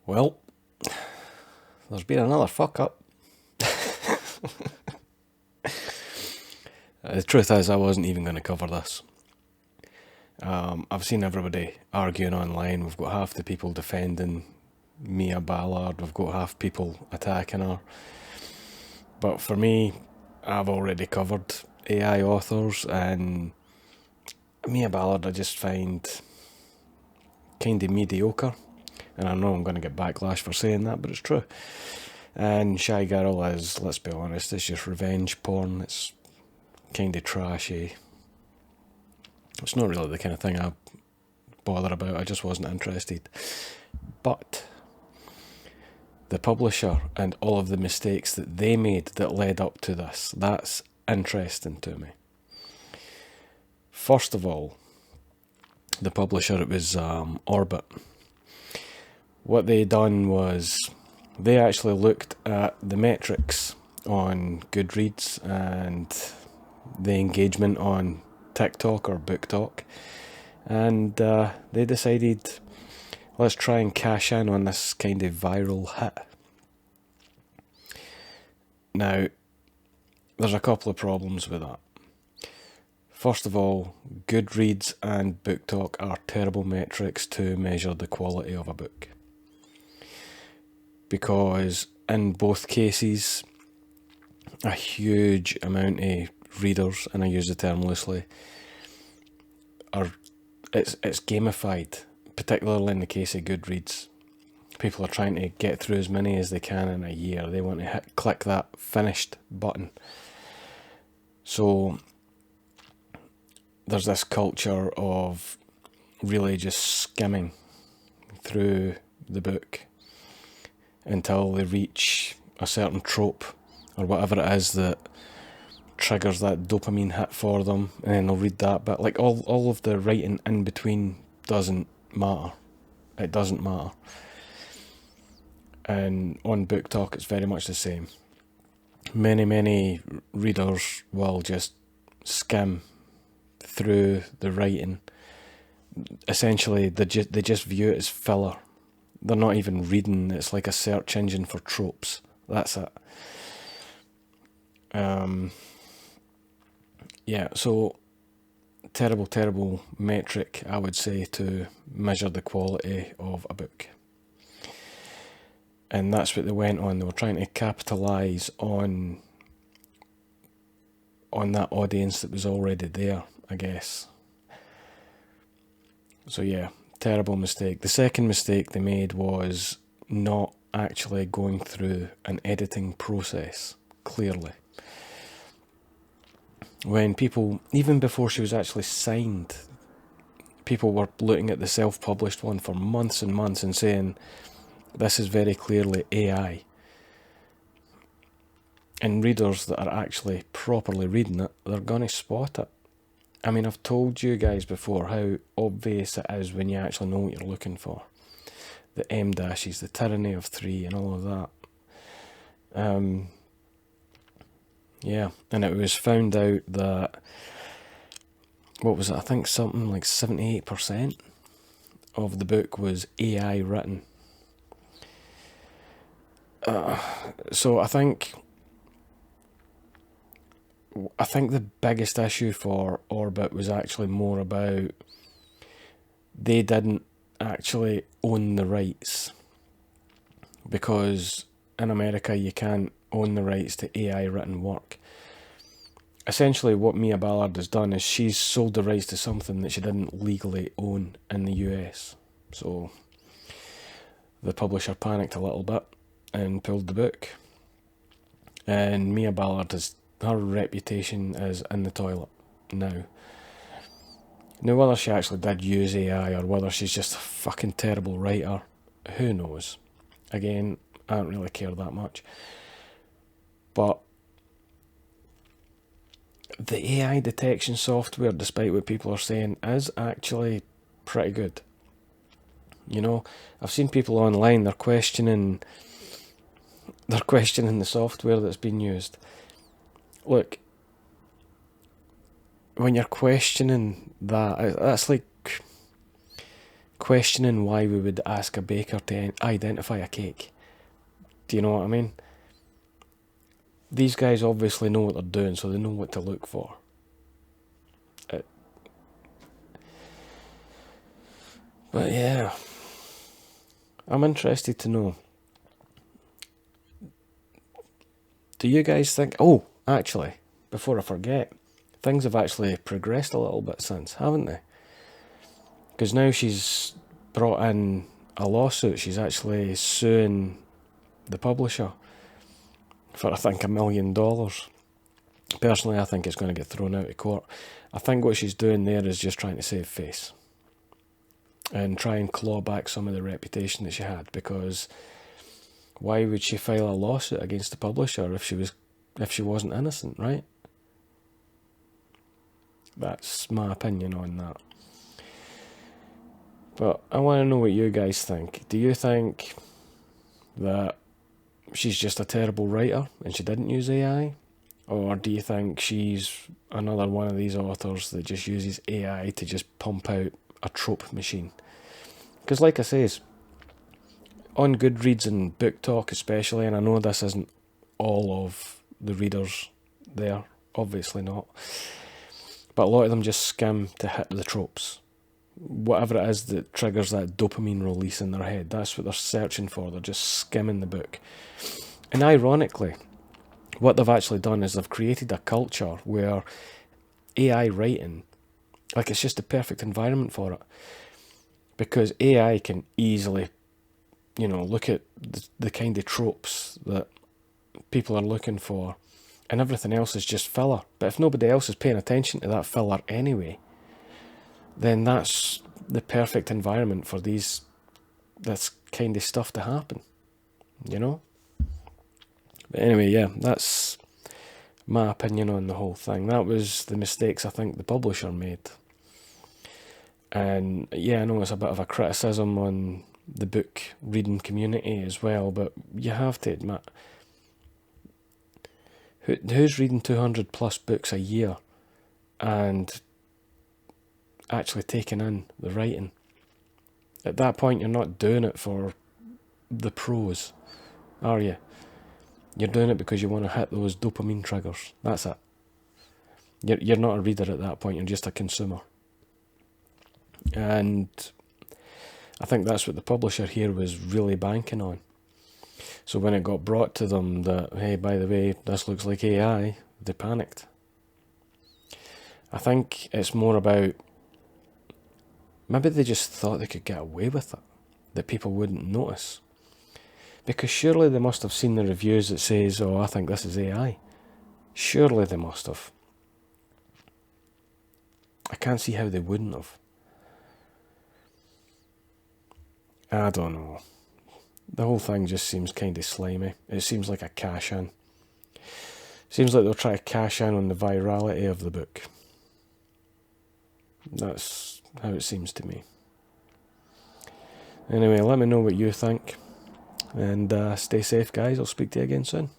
Well, there's been another fuck up. The truth is, I wasn't even going to cover this. I've seen everybody arguing online. We've got half the people defending Mia Ballard. We've got half people attacking her. But for me, I've already covered AI authors, and Mia Ballard I just find kind of mediocre. And I know I'm going to get backlash for saying that, but it's true. And Shy Girl is, let's be honest, it's just revenge porn. It's kind of trashy. It's not really the kind of thing I bother about. I just wasn't interested. But the publisher and all of the mistakes that they made that led up to this, that's interesting to me. First of all, the publisher, it was Orbit. What they done was they actually looked at the metrics on Goodreads and the engagement on TikTok or BookTok, and they decided, let's try and cash in on this kind of viral hit. Now, there's a couple of problems with that. First of all, Goodreads and BookTok are terrible metrics to measure the quality of a book, because in both cases, a huge amount of readers, and I use the term loosely, it's gamified, particularly in the case of Goodreads. People are trying to get through as many as they can in a year. They want to click that finished button. So there's this culture of really just skimming through the book until they reach a certain trope or whatever it is that triggers that dopamine hit for them, and then they'll read that bit. Like all of the writing in between doesn't matter. It doesn't matter. And on BookTok it's very much the same. Many readers will just skim through the writing. Essentially they just view it as filler. They're not even reading. It's like a search engine for tropes. That's it. Yeah, so terrible metric, I would say, to measure the quality of a book. And that's what they went on. They were trying to capitalise on that audience that was already there, I guess. So yeah, terrible mistake. The second mistake they made was not actually going through an editing process, clearly. When people, even before she was actually signed, people were looking at the self-published one for months and months and saying, this is very clearly AI. And readers that are actually properly reading it, they're going to spot it. I mean, I've told you guys before how obvious it is when you actually know what you're looking for. The M dashes, the tyranny of three, and all of that. Yeah, and it was found out that, what was it, I think something like 78% of the book was AI written. So I think the biggest issue for Orbit was actually more about they didn't actually own the rights, because in America you can't own the rights to AI written work. Essentially what Mia Ballard has done is she's sold the rights to something that she didn't legally own in the US. So the publisher panicked a little bit and pulled the book. And Mia Ballard, her reputation is in the toilet now. Now, whether she actually did use AI or whether she's just a fucking terrible writer, who knows? Again, I don't really care that much. But the AI detection software, despite what people are saying, is actually pretty good. You know, I've seen people online, they're questioning the software that's been used. Look, when you're questioning that, that's like questioning why we would ask a baker to identify a cake. Do you know what I mean? These guys obviously know what they're doing, so they know what to look for. But yeah, I'm interested to know. Do you guys think... Oh, actually, before I forget, things have actually progressed a little bit since, haven't they? Because now she's brought in a lawsuit. She's actually suing the publisher for, I think, $1 million. Personally, I think it's going to get thrown out of court. I think what she's doing there is just trying to save face and try and claw back some of the reputation that she had, because why would she file a lawsuit against the publisher if she wasn't innocent, right? That's my opinion on that. But I want to know what you guys think. Do you think that she's just a terrible writer and she didn't use AI? Or do you think she's another one of these authors that just uses AI to just pump out a trope machine? Because like I says, on Goodreads and Book Talk especially, and I know this isn't all of the readers there, obviously not, but a lot of them just skim to hit the tropes. Whatever it is that triggers that dopamine release in their head, that's what they're searching for. They're just skimming the book. And ironically, what they've actually done is they've created a culture where AI writing, like, it's just the perfect environment for it. Because AI can easily, look at the kind of tropes that people are looking for, and everything else is just filler. But if nobody else is paying attention to that filler anyway, then that's the perfect environment for this kind of stuff to happen, But anyway, yeah, that's my opinion on the whole thing. That was the mistakes I think the publisher made. And yeah, I know it's a bit of a criticism on the book reading community as well, but you have to admit, who's reading 200 plus books a year and actually taking in the writing? At that point, you're not doing it for the prose, are you? You're doing it because you want to hit those dopamine triggers. That's it. You're not a reader at that point, you're just a consumer. And I think that's what the publisher here was really banking on. So when it got brought to them that, hey, by the way, this looks like AI, they panicked. I think it's more about, maybe they just thought they could get away with it, that people wouldn't notice. Because surely they must have seen the reviews that says, oh, I think this is AI. Surely they must have. I can't see how they wouldn't have. I don't know. The whole thing just seems kind of slimy. It seems like a cash in. Seems like they'll try to cash in on the virality of the book. That's how it seems to me. Anyway, let me know what you think. And stay safe, guys. I'll speak to you again soon.